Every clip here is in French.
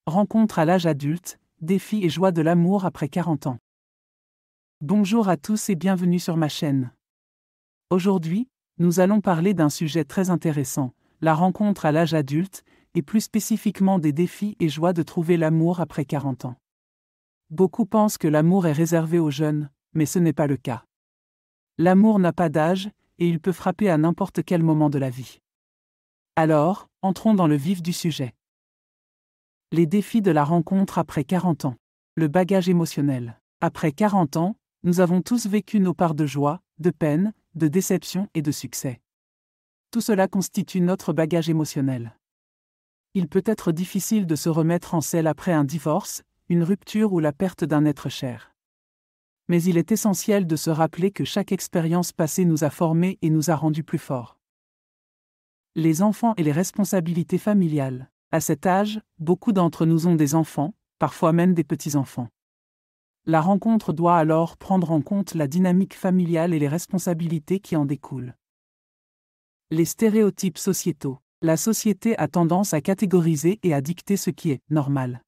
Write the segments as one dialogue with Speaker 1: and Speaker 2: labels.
Speaker 1: Rencontre à l'âge adulte, défis et joie de l'amour après 40 ans. Bonjour à tous et bienvenue sur ma chaîne. Aujourd'hui, nous allons parler d'un sujet très intéressant, la rencontre à l'âge adulte, et plus spécifiquement des défis et joies de trouver l'amour après 40 ans. Beaucoup pensent que l'amour est réservé aux jeunes, mais ce n'est pas le cas. L'amour n'a pas d'âge, et il peut frapper à n'importe quel moment de la vie. Alors, entrons dans le vif du sujet. Les défis de la rencontre après 40 ans. Le bagage émotionnel. Après 40 ans, nous avons tous vécu nos parts de joie, de peine, de déception et de succès. Tout cela constitue notre bagage émotionnel. Il peut être difficile de se remettre en selle après un divorce, une rupture ou la perte d'un être cher. Mais il est essentiel de se rappeler que chaque expérience passée nous a formés et nous a rendus plus forts. Les enfants et les responsabilités familiales. À cet âge, beaucoup d'entre nous ont des enfants, parfois même des petits-enfants. La rencontre doit alors prendre en compte la dynamique familiale et les responsabilités qui en découlent. Les stéréotypes sociétaux. La société a tendance à catégoriser et à dicter ce qui est normal.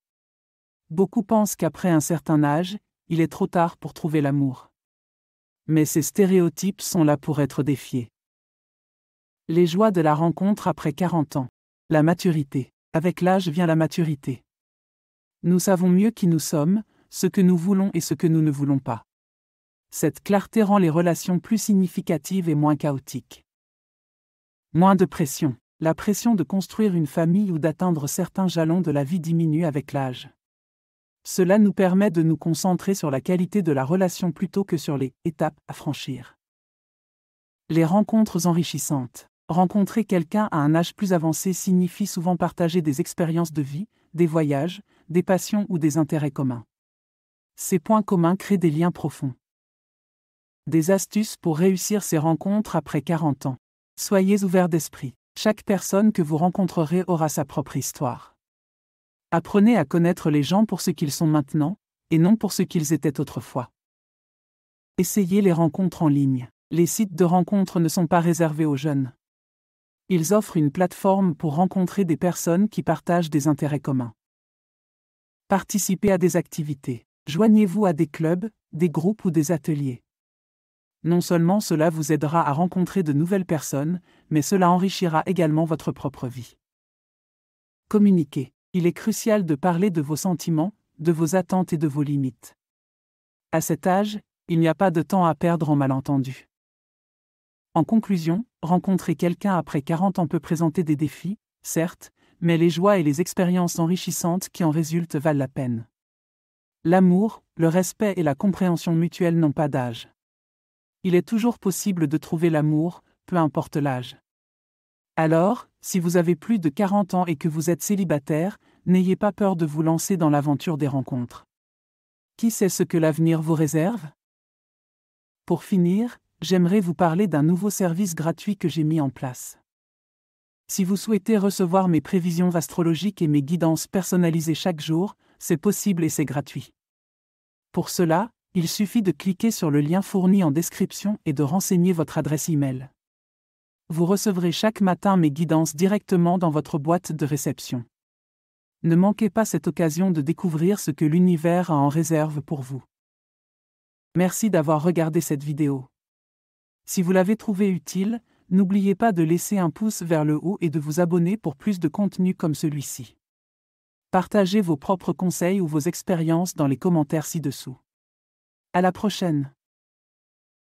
Speaker 1: Beaucoup pensent qu'après un certain âge, il est trop tard pour trouver l'amour. Mais ces stéréotypes sont là pour être défiés. Les joies de la rencontre après 40 ans. La maturité. Avec l'âge vient la maturité. Nous savons mieux qui nous sommes, ce que nous voulons et ce que nous ne voulons pas. Cette clarté rend les relations plus significatives et moins chaotiques. Moins de pression. La pression de construire une famille ou d'atteindre certains jalons de la vie diminue avec l'âge. Cela nous permet de nous concentrer sur la qualité de la relation plutôt que sur les étapes à franchir. Les rencontres enrichissantes. Rencontrer quelqu'un à un âge plus avancé signifie souvent partager des expériences de vie, des voyages, des passions ou des intérêts communs. Ces points communs créent des liens profonds. Des astuces pour réussir ces rencontres après 40 ans. Soyez ouverts d'esprit. Chaque personne que vous rencontrerez aura sa propre histoire. Apprenez à connaître les gens pour ce qu'ils sont maintenant, et non pour ce qu'ils étaient autrefois. Essayez les rencontres en ligne. Les sites de rencontres ne sont pas réservés aux jeunes. Ils offrent une plateforme pour rencontrer des personnes qui partagent des intérêts communs. Participez à des activités. Joignez-vous à des clubs, des groupes ou des ateliers. Non seulement cela vous aidera à rencontrer de nouvelles personnes, mais cela enrichira également votre propre vie. Communiquez. Il est crucial de parler de vos sentiments, de vos attentes et de vos limites. À cet âge, il n'y a pas de temps à perdre en malentendus. En conclusion, rencontrer quelqu'un après 40 ans peut présenter des défis, certes, mais les joies et les expériences enrichissantes qui en résultent valent la peine. L'amour, le respect et la compréhension mutuelle n'ont pas d'âge. Il est toujours possible de trouver l'amour, peu importe l'âge. Alors, si vous avez plus de 40 ans et que vous êtes célibataire, n'ayez pas peur de vous lancer dans l'aventure des rencontres. Qui sait ce que l'avenir vous réserve ? Pour finir, j'aimerais vous parler d'un nouveau service gratuit que j'ai mis en place. Si vous souhaitez recevoir mes prévisions astrologiques et mes guidances personnalisées chaque jour, c'est possible et c'est gratuit. Pour cela, il suffit de cliquer sur le lien fourni en description et de renseigner votre adresse e-mail. Vous recevrez chaque matin mes guidances directement dans votre boîte de réception. Ne manquez pas cette occasion de découvrir ce que l'univers a en réserve pour vous. Merci d'avoir regardé cette vidéo. Si vous l'avez trouvée utile, n'oubliez pas de laisser un pouce vers le haut et de vous abonner pour plus de contenu comme celui-ci. Partagez vos propres conseils ou vos expériences dans les commentaires ci-dessous. À la prochaine!